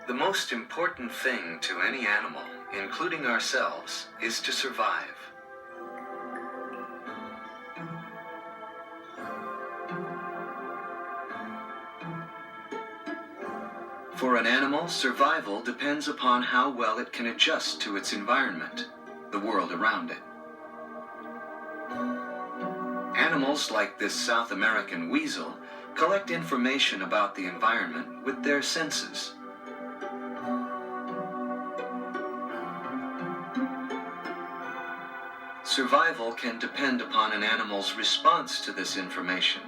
The most important thing to any animal, including ourselves, is to survive. For an animal, survival depends upon how well it can adjust to its environment, the world around it. Animals like this South American weasel collect information about the environment with their senses. Survival can depend upon an animal's response to this information.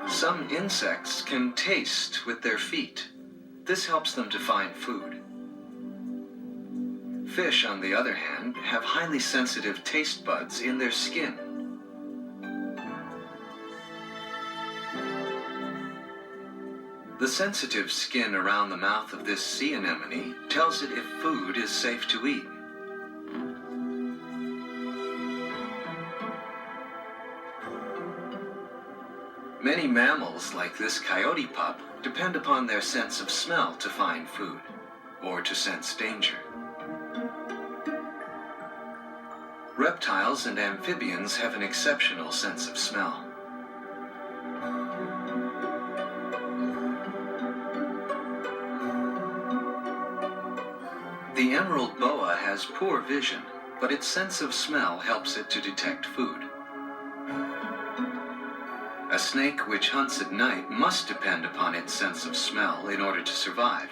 Some insects can taste with their feet. This helps them to find food. Fish, on the other hand, have highly sensitive taste buds in their skin. The sensitive skin around the mouth of this sea anemone tells it if food is safe to eat. Many mammals, like this coyote pup, depend upon their sense of smell to find food, or to sense danger. Reptiles and amphibians have an exceptional sense of smell. The emerald boa has poor vision, but its sense of smell helps it to detect food. A snake which hunts at night must depend upon its sense of smell in order to survive.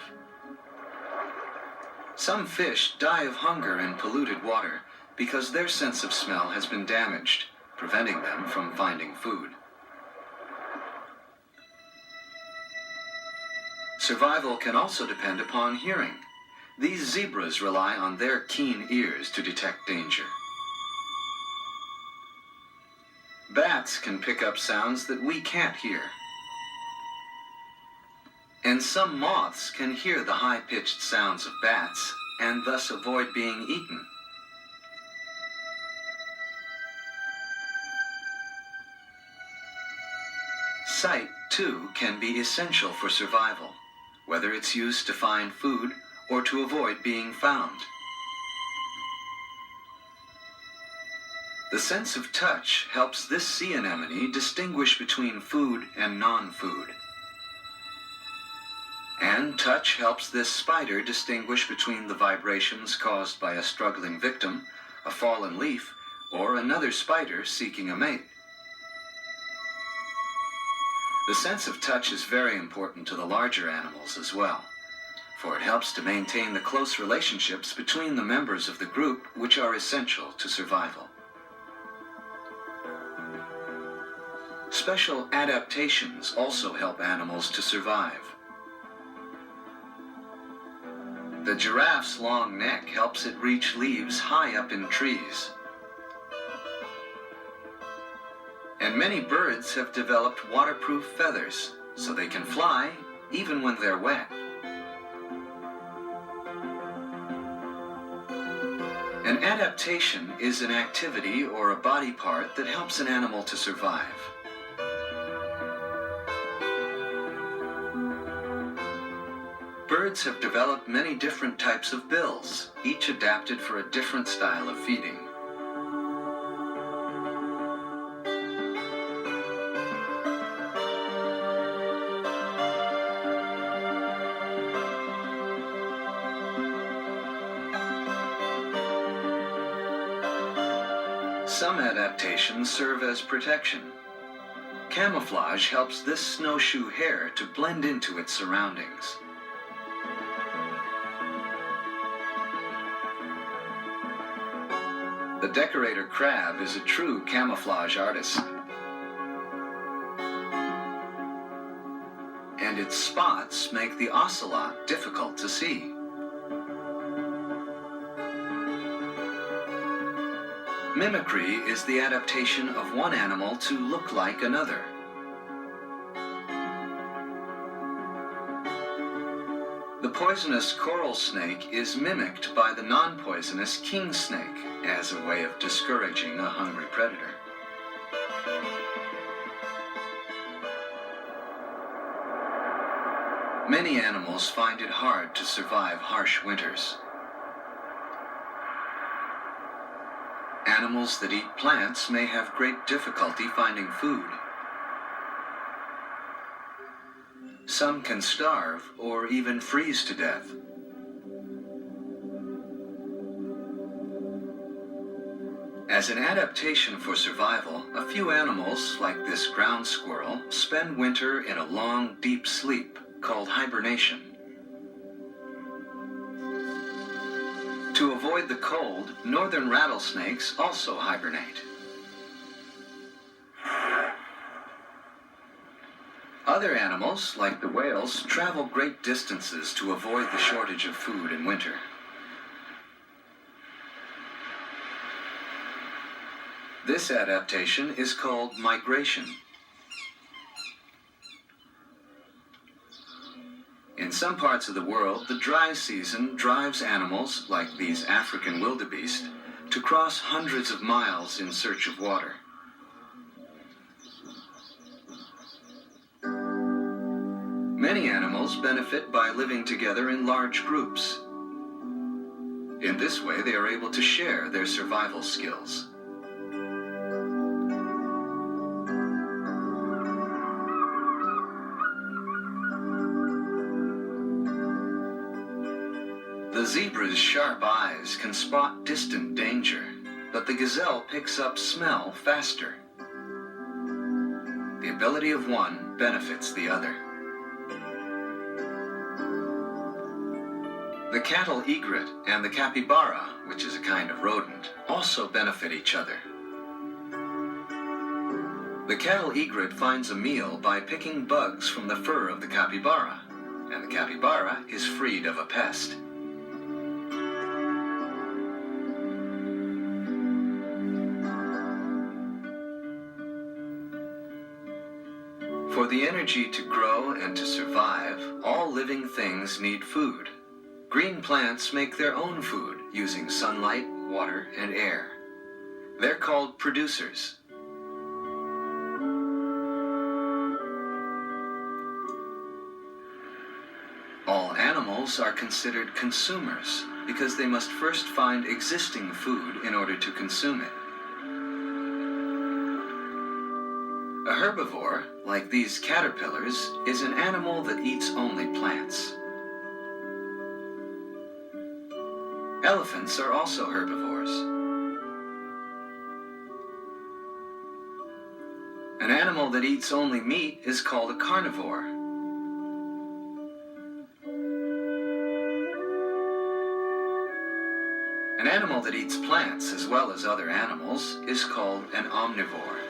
Some fish die of hunger in polluted water because their sense of smell has been damaged, preventing them from finding food. Survival can also depend upon hearing. These zebras rely on their keen ears to detect danger. Bats can pick up sounds that we can't hear. And some moths can hear the high-pitched sounds of bats and thus avoid being eaten. Sight, too, can be essential for survival, whether it's used to find food or to avoid being found. The sense of touch helps this sea anemone distinguish between food and non-food. And touch helps this spider distinguish between the vibrations caused by a struggling victim, a fallen leaf, or another spider seeking a mate. The sense of touch is very important to the larger animals as well, for it helps to maintain the close relationships between the members of the group which are essential to survival. Special adaptations also help animals to survive. The giraffe's long neck helps it reach leaves high up in trees. And many birds have developed waterproof feathers, so they can fly even when they're wet. An adaptation is an activity or a body part that helps an animal to survive. Birds have developed many different types of bills, each adapted for a different style of feeding. Some adaptations serve as protection. Camouflage helps this snowshoe hare to blend into its surroundings. The decorator crab is a true camouflage artist. And its spots make the ocelot difficult to see. Mimicry is the adaptation of one animal to look like another. The poisonous coral snake is mimicked by the non-poisonous king snake as a way of discouraging a hungry predator. Many animals find it hard to survive harsh winters. Animals that eat plants may have great difficulty finding food. Some can starve or even freeze to death. As an adaptation for survival, a few animals, like this ground squirrel, spend winter in a long, deep sleep called hibernation. To avoid the cold, northern rattlesnakes also hibernate. Other animals, like the whales, travel great distances to avoid the shortage of food in winter. This adaptation is called migration. In some parts of the world, the dry season drives animals, like these African wildebeest, to cross hundreds of miles in search of water. Many animals benefit by living together in large groups. In this way, they are able to share their survival skills. The zebra's sharp eyes can spot distant danger, but the gazelle picks up smell faster. The ability of one benefits the other. The cattle egret and the capybara, which is a kind of rodent, also benefit each other. The cattle egret finds a meal by picking bugs from the fur of the capybara, and the capybara is freed of a pest. For the energy to grow and to survive, all living things need food. Green plants make their own food using sunlight, water, and air. They're called producers. All animals are considered consumers because they must first find existing food in order to consume it. A herbivore, like these caterpillars, is an animal that eats only plants. Elephants are also herbivores. An animal that eats only meat is called a carnivore. An animal that eats plants as well as other animals is called an omnivore.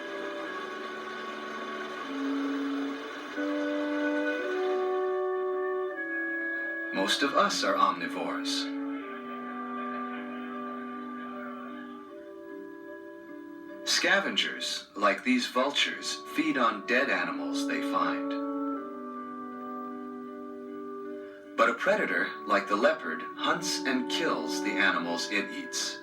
Most of us are omnivores. Scavengers, like these vultures, feed on dead animals they find. But a predator, like the leopard, hunts and kills the animals it eats.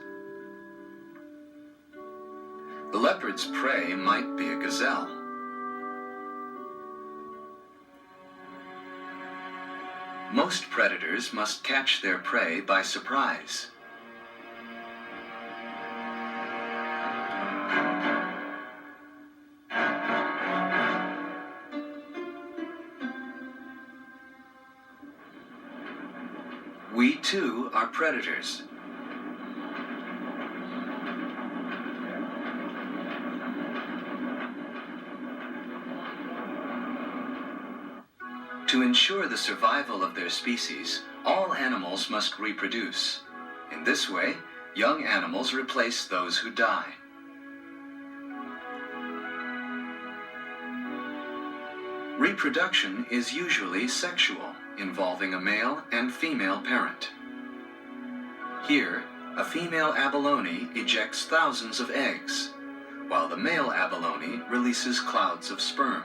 The leopard's prey might be a gazelle. Most predators must catch their prey by surprise. We too are predators. To ensure the survival of their species, all animals must reproduce. In this way, young animals replace those who die. Reproduction is usually sexual, involving a male and female parent. Here, a female abalone ejects thousands of eggs, while the male abalone releases clouds of sperm.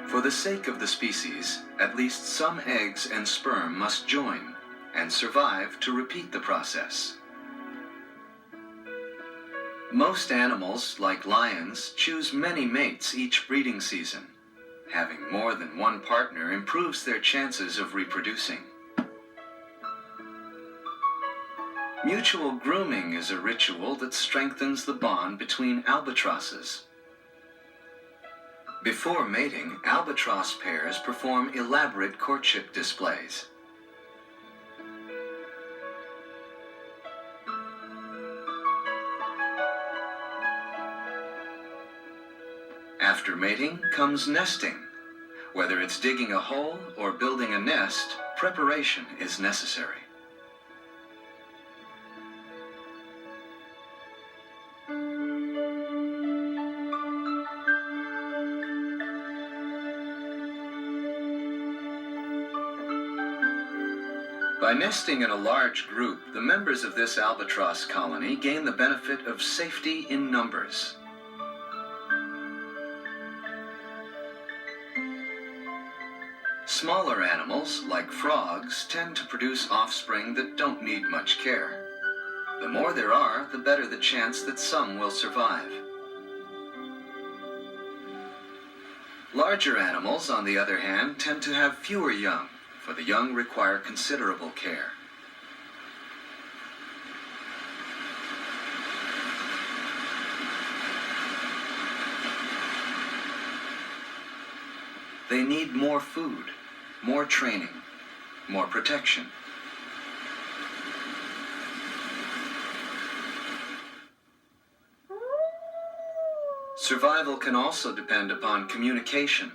For the sake of the species, at least some eggs and sperm must join and survive to repeat the process. Most animals, like lions, choose many mates each breeding season. Having more than one partner improves their chances of reproducing. Mutual grooming is a ritual that strengthens the bond between albatrosses. Before mating, albatross pairs perform elaborate courtship displays. After mating comes nesting. Whether it's digging a hole or building a nest, preparation is necessary. By nesting in a large group, the members of this albatross colony gain the benefit of safety in numbers. Smaller animals, like frogs, tend to produce offspring that don't need much care. The more there are, the better the chance that some will survive. Larger animals, on the other hand, tend to have fewer young, for the young require considerable care. They need more food, more training, more protection. Survival can also depend upon communication.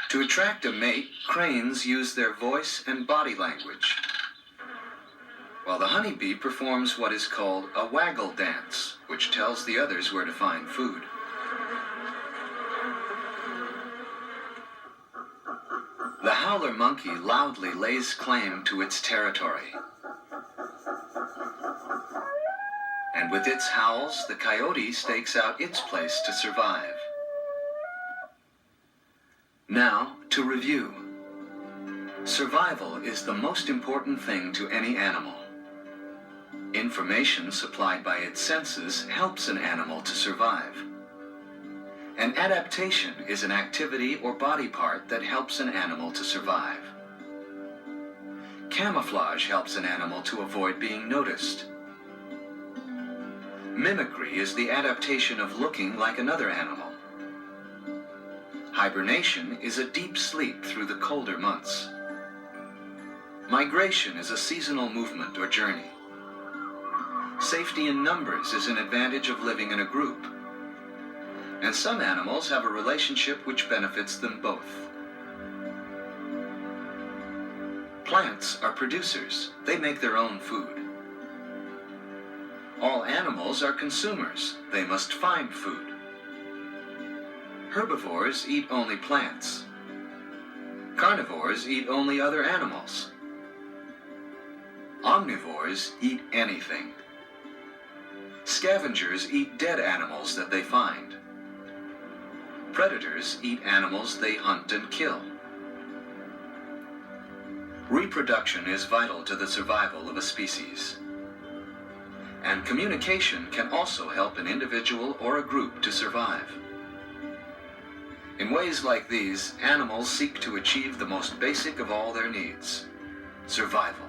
To attract a mate, cranes use their voice and body language, while the honeybee performs what is called a waggle dance, which tells the others where to find food. The howler monkey loudly lays claim to its territory. And with its howls, the coyote stakes out its place to survive. Now, to review. Survival is the most important thing to any animal. Information supplied by its senses helps an animal to survive. An adaptation is an activity or body part that helps an animal to survive. Camouflage helps an animal to avoid being noticed. Mimicry is the adaptation of looking like another animal. Hibernation is a deep sleep through the colder months. Migration is a seasonal movement or journey. Safety in numbers is an advantage of living in a group. And some animals have a relationship which benefits them both. Plants are producers. They make their own food. All animals are consumers. They must find food. Herbivores eat only plants. Carnivores eat only other animals. Omnivores eat anything. Scavengers eat dead animals that they find. Predators eat animals they hunt and kill. Reproduction is vital to the survival of a species. And communication can also help an individual or a group to survive. In ways like these, animals seek to achieve the most basic of all their needs: survival.